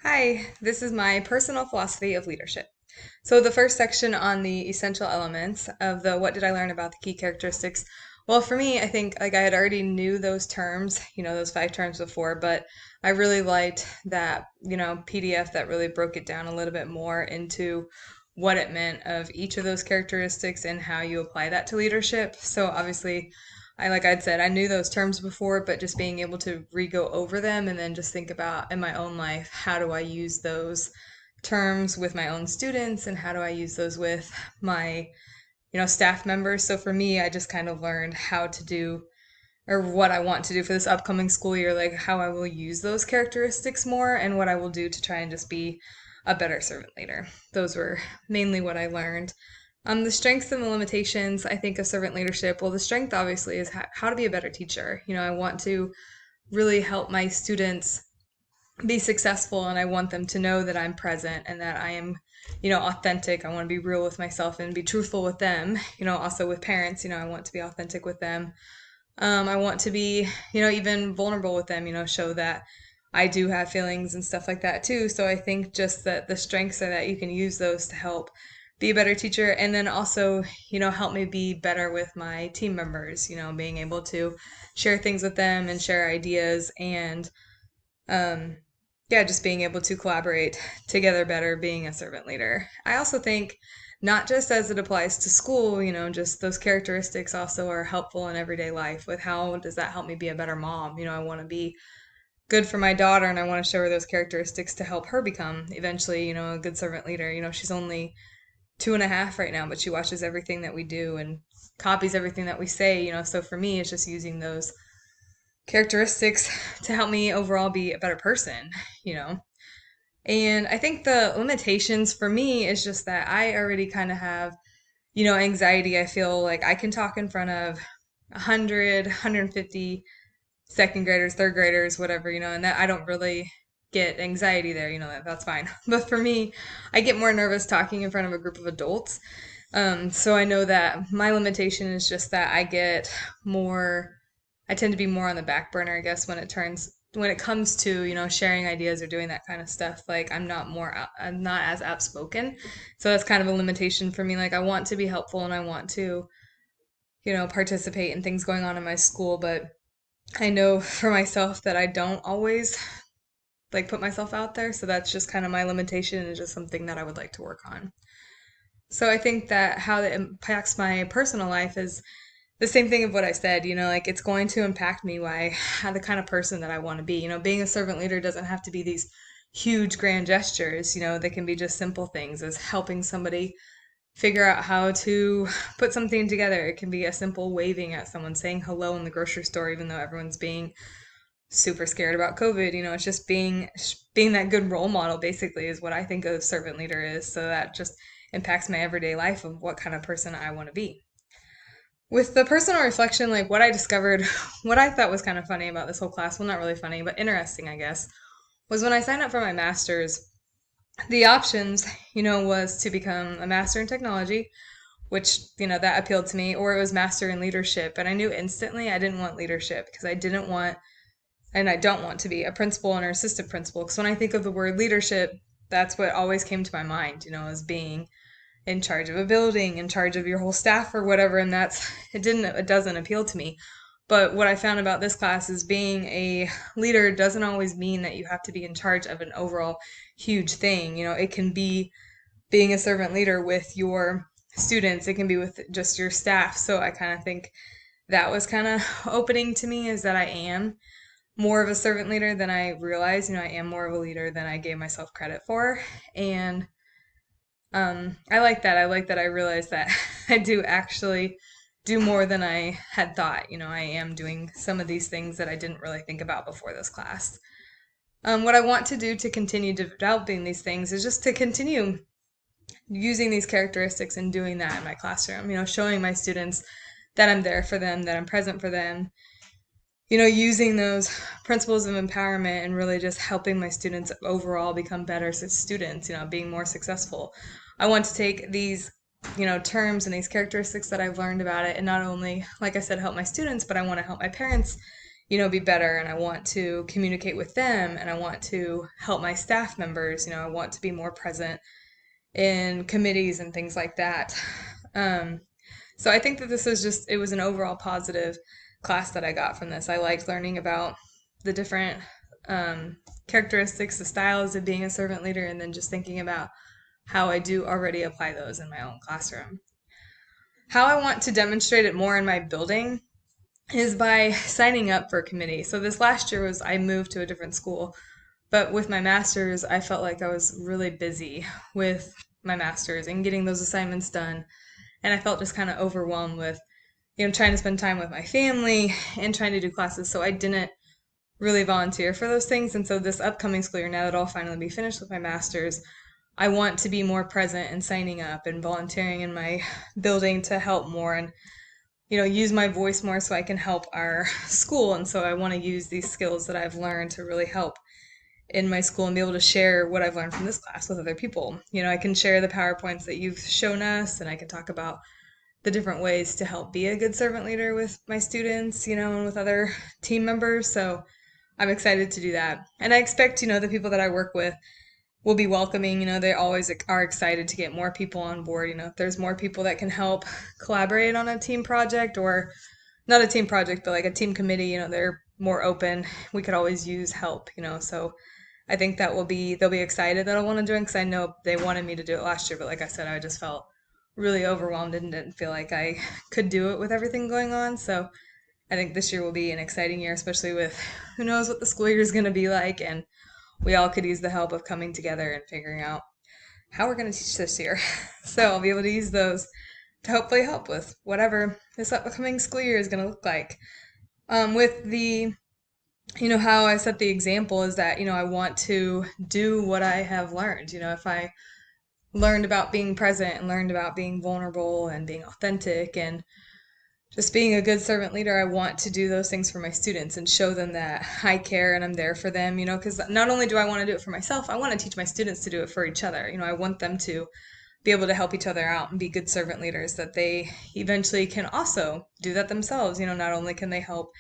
Hi, this is my personal philosophy of leadership. So, the first section on the essential elements of the what did I learn about the key characteristics? Well, for me, I think like I had already knew those terms, those five terms before, but I really liked that, PDF that really broke it down a little bit more into what it meant of each of those characteristics and how you apply that to leadership. So, obviously, like I'd said, I knew those terms before, but just being able to re-go over them and then just think about in my own life, how do I use those terms with my own students and how do I use those with my, staff members. So for me, I just kind of learned how to do or what I want to do for this upcoming school year, like how I will use those characteristics more and what I will do to try and just be a better servant leader. Those were mainly what I learned. The strengths and the limitations, I think, of servant leadership. Well, the strength obviously is how to be a better teacher. I want to really help my students be successful and I want them to know that I'm present and that I am, authentic. I want to be real with myself and be truthful with them. Also with parents, I want to be authentic with them. I want to be, even vulnerable with them, show that I do have feelings and stuff like that too. So I think just that the strengths are that you can use those to help be a better teacher and then also, help me be better with my team members, being able to share things with them and share ideas and um, yeah, just being able to collaborate together better, being a servant leader. I also think not just as it applies to school, just those characteristics also are helpful in everyday life with how does that help me be a better mom? I want to be good for my daughter and I want to show her those characteristics to help her become eventually, a good servant leader. She's only 2.5 right now, but she watches everything that we do and copies everything that we say, so for me, it's just using those characteristics to help me overall be a better person, you know. And I think the limitations for me is just that I already kind of have, anxiety. I feel like I can talk in front of 100, 150 second graders, third graders, whatever, and that I don't really get anxiety there, that's fine. But for me, I get more nervous talking in front of a group of adults. So I know that my limitation is just that I tend to be more on the back burner, I guess, when it comes to, sharing ideas or doing that kind of stuff. Like I'm not as outspoken. So that's kind of a limitation for me. Like I want to be helpful and I want to, participate in things going on in my school, but I know for myself that I don't always like put myself out there. So that's just kind of my limitation and just something that I would like to work on. So I think that how that impacts my personal life is the same thing of what I said, like it's going to impact me why how the kind of person that I want to be. Being a servant leader doesn't have to be these huge grand gestures, they can be just simple things as helping somebody figure out how to put something together. It can be a simple waving at someone, saying hello in the grocery store, even though everyone's being super scared about COVID. It's just being that good role model basically is what I think a servant leader is. So that just impacts my everyday life of what kind of person I want to be. With the personal reflection, like what I discovered, what I thought was kind of funny about this whole class, well, not really funny, but interesting, I guess, was when I signed up for my master's, the options, was to become a master in technology, which, that appealed to me, or it was master in leadership. And I knew instantly I didn't want leadership because I didn't want and I don't want to be a principal and an assistant principal. Because when I think of the word leadership, that's what always came to my mind, as being in charge of a building, in charge of your whole staff or whatever. And it doesn't appeal to me. But what I found about this class is being a leader doesn't always mean that you have to be in charge of an overall huge thing. It can be being a servant leader with your students, it can be with just your staff. So I kind of think that was kind of opening to me is that I am more of a servant leader than I realized. I am more of a leader than I gave myself credit for. And I like that. I like that I realized that I do actually do more than I had thought. I am doing some of these things that I didn't really think about before this class. What I want to do to continue developing these things is just to continue using these characteristics and doing that in my classroom, showing my students that I'm there for them, that I'm present for them, using those principles of empowerment and really just helping my students overall become better students, being more successful. I want to take these, terms and these characteristics that I've learned about it and not only, like I said, help my students, but I want to help my parents, be better, and I want to communicate with them, and I want to help my staff members. I want to be more present in committees and things like that. Um, so I think that it was an overall positive class that I got from this. I liked learning about the different characteristics, the styles of being a servant leader, and then just thinking about how I do already apply those in my own classroom. How I want to demonstrate it more in my building is by signing up for a committee. So this last year I moved to a different school, but with my master's, I felt like I was really busy with my master's and getting those assignments done. And I felt just kind of overwhelmed with, trying to spend time with my family and trying to do classes. So I didn't really volunteer for those things. And so this upcoming school year, now that I'll finally be finished with my master's, I want to be more present and signing up and volunteering in my building to help more and use my voice more so I can help our school. And so I want to use these skills that I've learned to really help in my school and be able to share what I've learned from this class with other people. I can share the PowerPoints that you've shown us, and I can talk about the different ways to help be a good servant leader with my students, and with other team members. So I'm excited to do that. And I expect, the people that I work with will be welcoming. They always are excited to get more people on board. If there's more people that can help collaborate on a team project, or not a team project, but like a team committee, they're more open. We could always use help, so I think they'll be excited that I want to join, because I know they wanted me to do it last year, but like I said, I just felt really overwhelmed and didn't feel like I could do it with everything going on. So I think this year will be an exciting year, especially with who knows what the school year is going to be like, and we all could use the help of coming together and figuring out how we're going to teach this year. So I'll be able to use those to hopefully help with whatever this upcoming school year is going to look like. With the how I set the example is that, I want to do what I have learned. If I learned about being present and learned about being vulnerable and being authentic and just being a good servant leader, I want to do those things for my students and show them that I care and I'm there for them, because not only do I want to do it for myself, I want to teach my students to do it for each other. I want them to be able to help each other out and be good servant leaders, that they eventually can also do that themselves. Not only can they help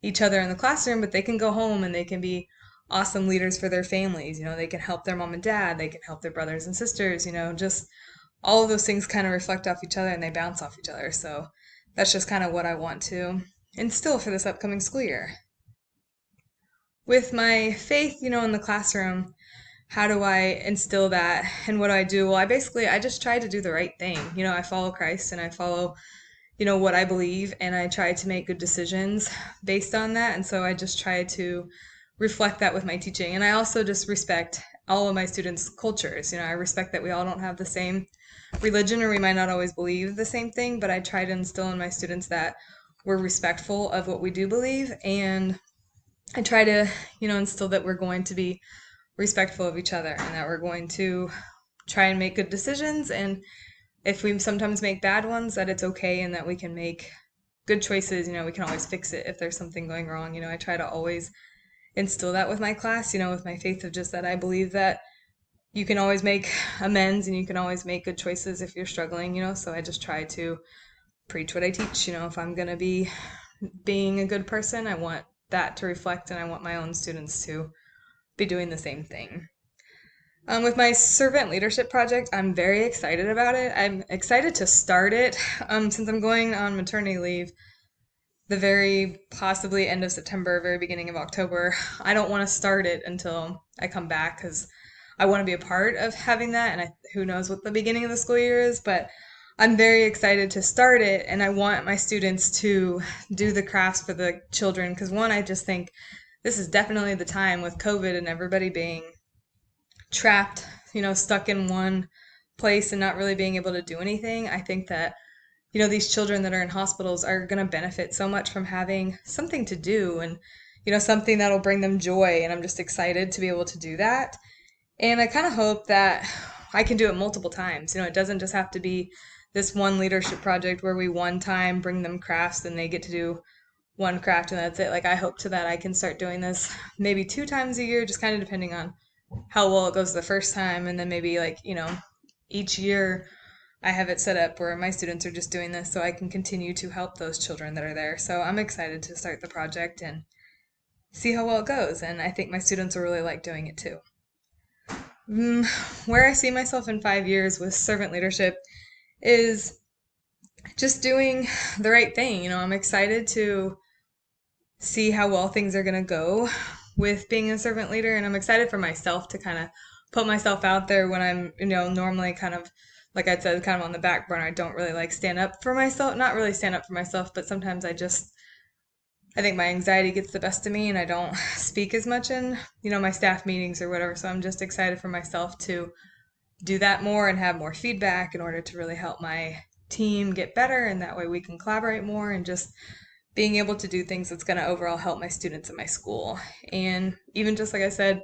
each other in the classroom, but they can go home and they can be awesome leaders for their families. They can help their mom and dad, they can help their brothers and sisters, just all of those things kind of reflect off each other and they bounce off each other. So that's just kind of what I want to instill for this upcoming school year. With my faith, in the classroom, how do I instill that and what do I do? Well, I just try to do the right thing. I follow Christ and I follow, what I believe, and I try to make good decisions based on that. And so I just try to reflect that with my teaching. And I also just respect all of my students' cultures. I respect that we all don't have the same religion, or we might not always believe the same thing, but I try to instill in my students that we're respectful of what we do believe. And I try to, instill that we're going to be respectful of each other and that we're going to try and make good decisions. And if we sometimes make bad ones, that it's okay and that we can make good choices. We can always fix it if there's something going wrong. I try to always instill that with my class, with my faith of just that I believe that you can always make amends and you can always make good choices if you're struggling. So I just try to preach what I teach. If I'm going to be being a good person, I want that to reflect, and I want my own students to be doing the same thing. With my servant leadership project, I'm very excited about it. I'm excited to start it since I'm going on maternity leave the very possibly end of September, very beginning of October. I don't want to start it until I come back because I want to be a part of having that, and who knows what the beginning of the school year is, but I'm very excited to start it, and I want my students to do the crafts for the children because, one, I just think this is definitely the time with COVID and everybody being trapped, stuck in one place and not really being able to do anything. I think that, these children that are in hospitals are going to benefit so much from having something to do and, something that'll bring them joy. And I'm just excited to be able to do that. And I kind of hope that I can do it multiple times. It doesn't just have to be this one leadership project where we one time bring them crafts and they get to do one craft and that's it. Like, I hope to that I can start doing this maybe 2 times a year, just kind of depending on how well it goes the first time. And then maybe each year I have it set up where my students are just doing this so I can continue to help those children that are there. So I'm excited to start the project and see how well it goes. And I think my students will really like doing it too. Mm, where I see myself in 5 years with servant leadership is just doing the right thing. I'm excited to see how well things are going to go with being a servant leader. And I'm excited for myself to kind of put myself out there when I'm, normally kind of, like I said, kind of on the back burner. I don't really like stand up for myself, not really stand up for myself, but sometimes I think my anxiety gets the best of me and I don't speak as much in, my staff meetings or whatever. So I'm just excited for myself to do that more and have more feedback in order to really help my team get better. And that way we can collaborate more and just being able to do things that's going to overall help my students in my school. And even just like I said,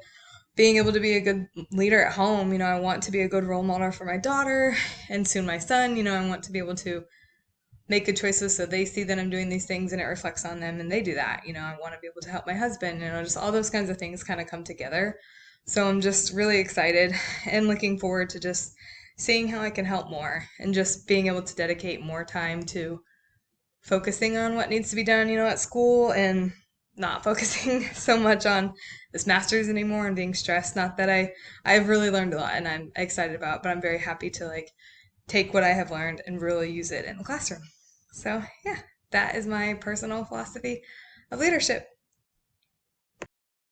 being able to be a good leader at home, I want to be a good role model for my daughter and soon my son. I want to be able to make good choices so they see that I'm doing these things and it reflects on them and they do that. I want to be able to help my husband, just all those kinds of things kind of come together. So I'm just really excited and looking forward to just seeing how I can help more and just being able to dedicate more time to focusing on what needs to be done, at school and not focusing so much on this master's anymore and being stressed. Not that I've really learned a lot and I'm excited about, it, but I'm very happy to take what I have learned and really use it in the classroom. So, yeah, that is my personal philosophy of leadership.